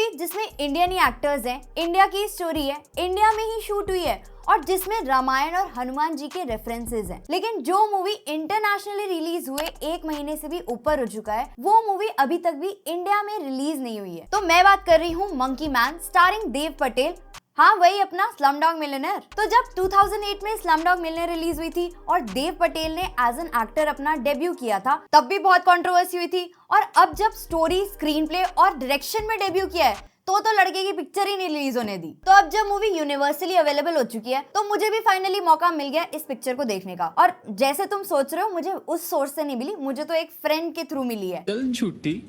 Movie जिसमें Indian ही actors हैं, India की स्टोरी है, इंडिया में ही शूट हुई है और जिसमें रामायण और हनुमान जी के रेफरेंसेस हैं। लेकिन जो मूवी इंटरनेशनली रिलीज हुए 1 महीने से भी ऊपर हो चुका है, वो मूवी अभी तक भी इंडिया में रिलीज नहीं हुई है। तो मैं बात कर रही हूँ monkey man starring Dev Patel. हाँ, वही अपना स्लमडॉग मिलियनेयर। तो जब 2008 में स्लमडॉग मिलियनेयर रिलीज हुई थी और देव पटेल ने एज एन एक्टर अपना डेब्यू किया था, तब भी बहुत कंट्रोवर्सी हुई थी। और अब जब स्टोरी, स्क्रीन प्ले और डायरेक्शन में डेब्यू किया है तो लड़के की पिक्चर ही नहीं रिलीज होने दी। तो अब जब मूवी यूनिवर्सली अवेलेबल हो चुकी है तो मुझे भी फाइनली मौका मिल गया इस पिक्चर को देखने का। और जैसे तुम सोच रहे हो, मुझे उस सोर्स से नहीं मिली, मुझे तो एक फ्रेंड के थ्रू मिली है। चल छुट्टी।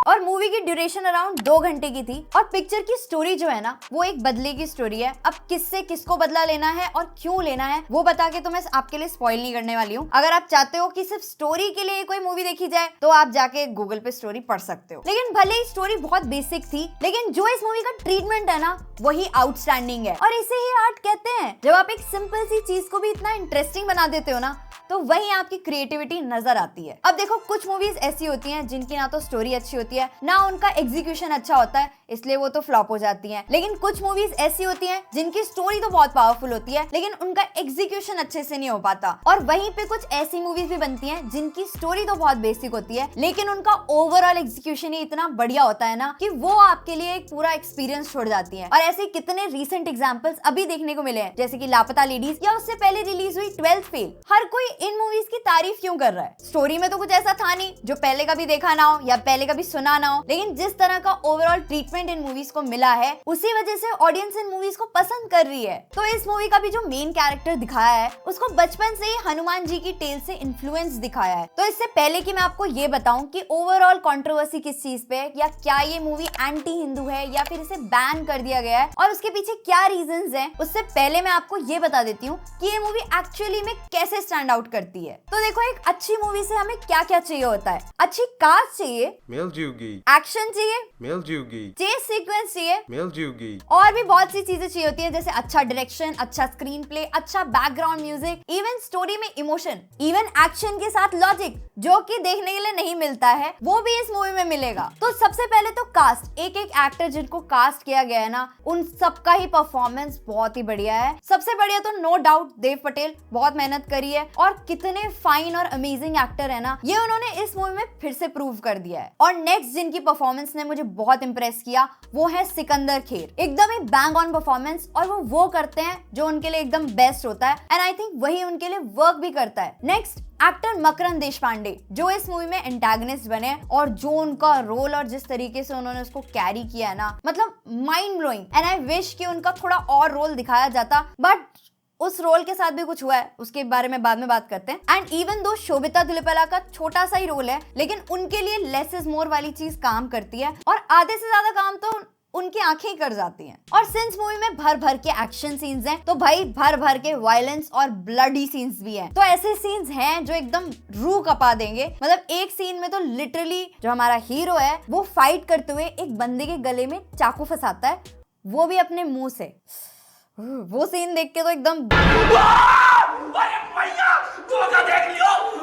और मूवी की ड्यूरेशन अराउंड 2 घंटे की थी और पिक्चर की स्टोरी जो है ना, वो एक बदले की स्टोरी है। अब किससे किसको बदला लेना है और क्यों लेना है वो बता के तो मैं आपके लिए स्पॉइल नहीं करने वाली हूँ। अगर आप चाहते हो कि सिर्फ स्टोरी के लिए कोई मूवी देखी जाए तो आप जाके गूगल पे स्टोरी पढ़ सकते हो। लेकिन भले ही स्टोरी बहुत बेसिक थी, लेकिन जो इस मूवी का ट्रीटमेंट है ना, वही आउटस्टैंडिंग है। और इसे ही आर्ट कहते हैं। जब आप एक सिंपल सी चीज को भी इतना इंटरेस्टिंग बना देते हो ना, तो वही आपकी क्रिएटिविटी नजर आती है। अब देखो, कुछ मूवीज ऐसी होती हैं जिनकी ना तो स्टोरी अच्छी होती है, ना उनका एग्जीक्यूशन अच्छा होता है, इसलिए वो तो फ्लॉप हो जाती हैं। लेकिन कुछ मूवीज ऐसी होती हैं जिनकी स्टोरी तो बहुत पावरफुल होती है, लेकिन उनका एग्जीक्यूशन अच्छे से नहीं हो पाता। और वहीं पे कुछ ऐसी मूवीज भी बनती हैं जिनकी स्टोरी तो बहुत बेसिक होती है, लेकिन उनका ओवरऑल एग्जीक्यूशन ही इतना बढ़िया होता है ना कि वो आपके लिए एक पूरा एक्सपीरियंस छोड़ जाती है। और ऐसे कितने रीसेंट एग्जाम्पल्स अभी देखने को मिले हैं, जैसे कि लापता लेडीज या उससे पहले रिलीज हुई 12th फेल। हर कोई इन मूवीज की तारीफ क्यों कर रहा है? स्टोरी में तो कुछ ऐसा था नहीं जो पहले कभी देखा ना हो या पहले कभी सुना ना हो, लेकिन जिस तरह का ओवरऑल ट्रीटमेंट इन मूवीज को मिला है, उसी वजह से ऑडियंस इन मूवीज को पसंद कर रही है। तो इस मूवी का भी जो मेन कैरेक्टर दिखाया है, उसको बचपन से ही हनुमान जी की टेल से इन्फ्लुएंस दिखाया है। तो इससे पहले कि मैं आपको ये बताऊं कि ओवरऑल कंट्रोवर्सी किस चीज पे है, या क्या ये मूवी एंटी हिंदू है या फिर इसे बैन कर दिया गया है और उसके पीछे क्या रीजंस हैं, उससे पहले मैं आपको ये बता देती हूँ कि ये मूवी एक्चुअली में कैसे स्टैंड आउट करती है। तो देखो, एक अच्छी मूवी से हमें क्या क्या चाहिए होता है? अच्छी कास्ट चाहिए, मेल जुगी, एक्शन चाहिए, मेल जुगी, चेस सीक्वेंस चाहिए, मेल जुगी, और भी बहुत सी चीजें चाहिए होती है, जैसे अच्छा डायरेक्शन, अच्छा स्क्रीन प्ले, अच्छा बैकग्राउंड म्यूजिक, इवन स्टोरी में इमोशन, इवन एक्शन के साथ लॉजिक, जो कि देखने के लिए नहीं मिलता है, वो भी इस मूवी में मिलेगा। तो सबसे पहले तो कास्ट, एक एक एक्टर जिनको कास्ट किया गया है ना, उन सबका ही परफॉर्मेंस बहुत ही बढ़िया है। सबसे बढ़िया तो नो डाउट देव पटेल, बहुत मेहनत करी है और कितने फाइन और अमेजिंग एक्टर है ना, ये उन्होंने इस मूवी में फिर से प्रूव कर दिया है। और नेक्स्ट जिनकी परफॉर्मेंस ने मुझे बहुत इंप्रेस किया, वो है सिकंदर खेर। एकदम ही बैंग ऑन परफॉर्मेंस, और वो करते हैं जो उनके लिए एकदम बेस्ट होता है, एंड आई थिंक वही उनके लिए वर्क भी करता है। नेक्स्ट एक्टर मकरंद देशपांडे, जो इस मूवी में एंटागनिस्ट बने, और जो उनका रोल और जिस तरीके से उन्होंने उसको कैरी किया है ना, मतलब mind blowing. And I wish कि उनका थोड़ा और रोल दिखाया जाता, बट उस रोल के साथ भी कुछ हुआ है, उसके बारे में बाद में बात करते हैं। And even though Sobhita Dhulipala का छोटा सा ही रोल है, लेकिन उनके लिए लेस इज मोर वाली चीज काम करती है, और आधे से ज्यादा काम तो उनकी आंखें ही कर जाती हैं। और सिंस मूवी में भर भर के एक्शन सीन्स हैं, तो भाई भर भर के वायलेंस और ब्लडी सीन्स भी हैं। तो ऐसे सीन्स हैं जो एकदम रूह कपा देंगे। मतलब एक सीन में तो लिटरली जो हमारा हीरो है, वो फाइट करते हुए एक बंदे के गले में चाकू फंसाता है, वो भी अपने मुंह से। वो सीन देख के तो एकदम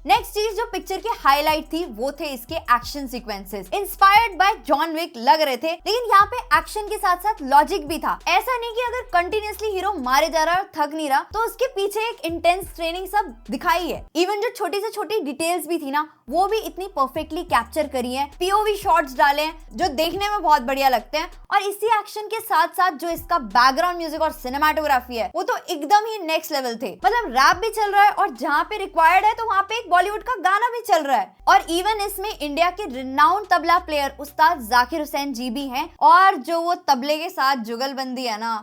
नेक्स्ट चीज जो पिक्चर की हाईलाइट थी, वो थे इसके action sequences. Inspired by John Wick लग रहे थे, लेकिन यहाँ पे एक्शन के साथ साथ लॉजिक भी था। ऐसा नहीं कि अगर कंटिन्यूअसली हीरो मारे जा रहा है और थक नहीं रहा, तो उसके पीछे एक इंटेंस ट्रेनिंग सब दिखाई है। इवन जो छोटी से छोटी डिटेल्स भी थी ना, वो भी इतनी परफेक्टली कैप्चर करी है। पीओवी शॉट्स डाले हैं जो देखने में बहुत बढ़िया लगते हैं, और इसी एक्शन के साथ साथ जो इसका बैकग्राउंड म्यूजिक और सिनेमाटोग्राफी है, वो तो एकदम ही नेक्स्ट लेवल थे। मतलब रैप भी चल रहा है, और जहाँ पे रिक्वायर्ड है तो वहाँ पे एक बॉलीवुड का गाना भी चल रहा है। और इवन इसमें इंडिया के रिनाउंड तबला प्लेयर उस्ताद जाकिर हुसैन जी भी हैं, और जो वो तबले के साथ जुगलबंदी है ना,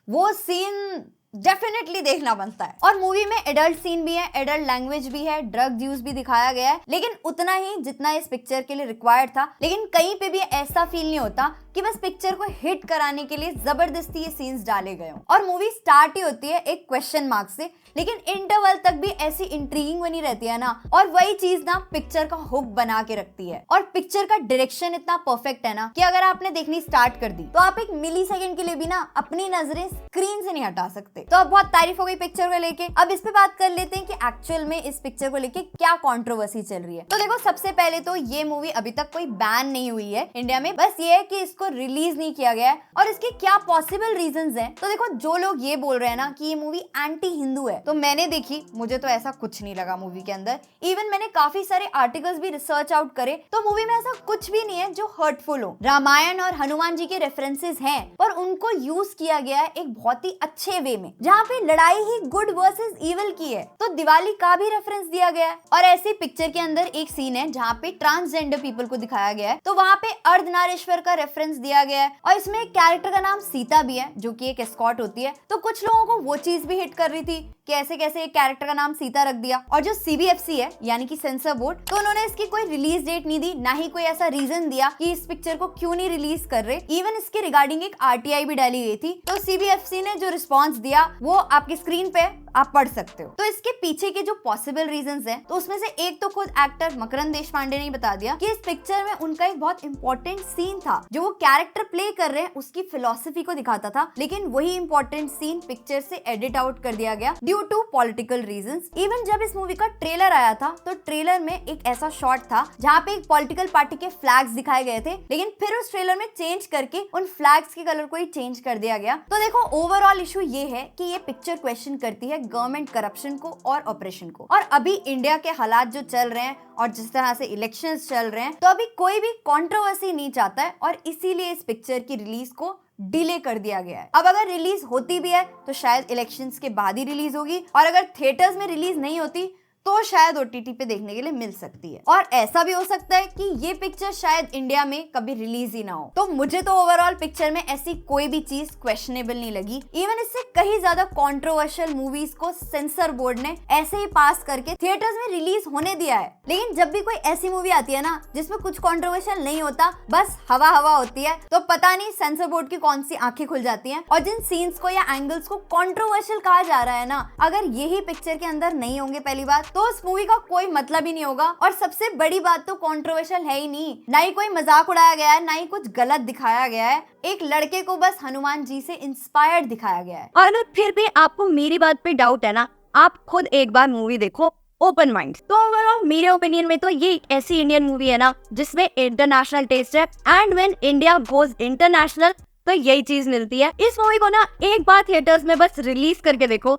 वो सीन डेफिनेटली देखना बनता है। और मूवी में एडल्ट सीन भी है, एडल्ट लैंग्वेज भी है, ड्रग यूज भी दिखाया गया है, लेकिन उतना ही जितना इस पिक्चर के लिए रिक्वायर्ड था। लेकिन कहीं पे भी ऐसा फील नहीं होता कि बस पिक्चर को हिट कराने के लिए जबरदस्ती ये सीन्स डाले गए हों। और मूवी स्टार्ट ही होती है एक क्वेश्चन मार्क से, लेकिन इंटरवल तक भी ऐसी इंट्रीगिंग बनी रहती है ना, और वही चीज ना पिक्चर का हुक बना के रखती है। और पिक्चर का डायरेक्शन इतना परफेक्ट है ना कि अगर आपने देखनी स्टार्ट कर दी, तो आप एक मिली सेकेंड के लिए भी ना अपनी नजरें स्क्रीन से नहीं हटा सकते। तो अब बहुत तारीफ हो गई पिक्चर को लेके, अब इस पे बात कर लेते हैं कि एक्चुअल में इस पिक्चर को लेके क्या कंट्रोवर्सी चल रही है। तो देखो, सबसे पहले तो ये मूवी अभी तक कोई बैन नहीं हुई है इंडिया में, बस ये है कि इसको को रिलीज नहीं किया गया है और इसके क्या पॉसिबल रीजंस हैं। तो देखो, जो लोग ये बोल रहे हैं ना कि ये मूवी एंटी हिंदू है, तो मैंने देखी, मुझे तो ऐसा कुछ नहीं लगा मूवी के अंदर। इवन मैंने काफी सारे आर्टिकल्स भी रिसर्च आउट करे, तो मूवी में ऐसा कुछ भी नहीं है जो हर्टफुल हो। रामायण और हनुमान जी के रेफरेंसेस हैं, पर उनको यूज किया गया है एक बहुत ही अच्छे वे में, जहाँ पे लड़ाई ही गुड वर्सेस इविल की है। तो दिवाली का भी रेफरेंस दिया गया है। और ऐसी पिक्चर के अंदर एक सीन है जहाँ पे ट्रांसजेंडर पीपल को दिखाया गया है, तो वहाँ पे अर्धनारीश्वर का रेफरेंस दिया गया है। और इसमें एक कैरेक्टर का नाम सीता भी है, जो कि एक एस्कॉर्ट होती है। तो कुछ लोगों को वो चीज भी हिट कर रही थी कि ऐसे कैसे एक कैरेक्टर का नाम सीता रख दिया। और जो CBFC है, यानी कि सेंसर बोर्ड, तो उन्होंने इसकी कोई रिलीज डेट नहीं दी, ना ही कोई ऐसा रीजन दिया कि इस पिक्चर को क्यों नहीं रिलीज कर रहे। इवन इसके रिगार्डिंग एक RTI भी डाली गई थी। तो CBFC ने जो रिस्पॉन्स दिया वो आपकी स्क्रीन पे आप पढ़ सकते हो। तो इसके पीछे के जो पॉसिबल रीजंस हैं, तो उसमें से एक तो खुद एक्टर मकरंद देशपांडे ने ही बता दिया कि इस पिक्चर में उनका एक बहुत इंपॉर्टेंट सीन था, जो वो कैरेक्टर प्ले कर रहे हैं उसकी फिलॉसफी को दिखाता था, लेकिन वही इंपॉर्टेंट सीन पिक्चर से एडिट आउट कर दिया गया due to political reasons. Even जब इस मूवी का ट्रेलर आया था, तो ट्रेलर में एक ऐसा शॉट था जहाँ पे एक पॉलिटिकल पार्टी के फ्लैग्स दिखाए गए थे, लेकिन फिर उस ट्रेलर में चेंज करके उन फ्लैग्स के कलर को ही चेंज कर दिया गया। तो देखो, ओवरऑल इशू ये है कि ये पिक्चर क्वेश्चन करती है गवर्नमेंट करप्शन को और ऑपरेशन को। और अभी इंडिया के हालात जो चल रहे हैं और जिस तरह से इलेक्शंस चल रहे हैं, तो अभी कोई भी कंट्रोवर्सी नहीं चाहता है, और इसीलिए इस पिक्चर की रिलीज को डिले कर दिया गया है। अब अगर रिलीज होती भी है तो शायद इलेक्शंस के बाद ही रिलीज होगी, और अगर थिएटर्स में रिलीज नहीं होती तो शायद OTT पे देखने के लिए मिल सकती है। और ऐसा भी हो सकता है कि ये पिक्चर शायद इंडिया में कभी रिलीज ही ना हो। तो मुझे तो ओवरऑल पिक्चर में ऐसी कोई भी चीज क्वेश्चनेबल नहीं लगी। इवन इससे कहीं ज्यादा कंट्रोवर्शियल मूवीज को सेंसर बोर्ड ने ऐसे ही पास करके थिएटर्स में रिलीज होने दिया है। लेकिन जब भी कोई ऐसी मूवी आती है ना जिसमें कुछ कंट्रोवर्शियल नहीं होता, बस हवा हवा होती है, तो पता नहीं सेंसर बोर्ड की कौन सी आंखें खुल जाती हैं। और जिन सीन्स को या एंगल्स को कंट्रोवर्शियल कहा जा रहा है ना, अगर यही पिक्चर के अंदर नहीं होंगे पहली बात, तो उस मूवी का कोई मतलब ही नहीं होगा। और सबसे बड़ी बात तो कंट्रोवर्शियल है ही नहीं, ना ही कोई मजाक उड़ाया गया है, ना ही कुछ गलत दिखाया गया है। एक लड़के को बस हनुमान जी से इंस्पायर्ड दिखाया गया है। और फिर भी आपको मेरी बात पे डाउट है ना, आप खुद एक बार मूवी देखो ओपन माइंड। तो ओवरऑल मेरे ओपिनियन में तो ये ऐसी इंडियन मूवी है ना जिसमें इंटरनेशनल टेस्ट है, and when India goes international तो यही चीज मिलती है। इस मूवी को ना एक बार थिएटर्स में बस रिलीज करके देखो,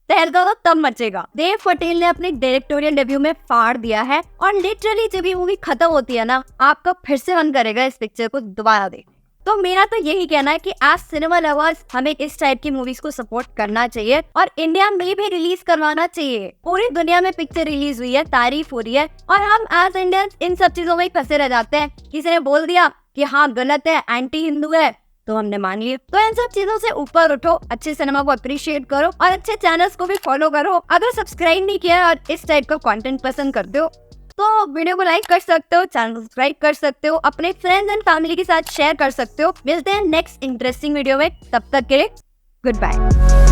तहलका तो तब मचेगा। देव पटेल ने अपने डायरेक्टोरियल डेब्यू में फाड़ दिया है, और लिटरली जब ये मूवी खत्म होती है ना, आपका फिर से मन करेगा इस पिक्चर को दोबारा देखने। तो मेरा तो यही कहना है कि एज सिनेमा लवर्स हमें इस टाइप की मूवीज को सपोर्ट करना चाहिए, और इंडिया में भी रिलीज करवाना चाहिए। पूरी दुनिया में पिक्चर रिलीज हुई है, तारीफ हो रही है, और हम एज इंडियंस इन सब चीजों में फंसे रह जाते हैं। किसी ने बोल दिया कि हाँ गलत है, एंटी हिंदू है, तो हमने मान लिया। तो इन सब चीजों से ऊपर उठो, अच्छे सिनेमा को अप्रिशिएट करो, और अच्छे चैनल्स को भी फॉलो करो। अगर सब्सक्राइब नहीं किया और इस टाइप का कंटेंट पसंद करते हो तो वीडियो को लाइक कर सकते हो, चैनल सब्सक्राइब कर सकते हो, अपने फ्रेंड्स एंड फैमिली के साथ शेयर कर सकते हो। मिलते हैं नेक्स्ट इंटरेस्टिंग वीडियो में, तब तक के लिए गुड बाय।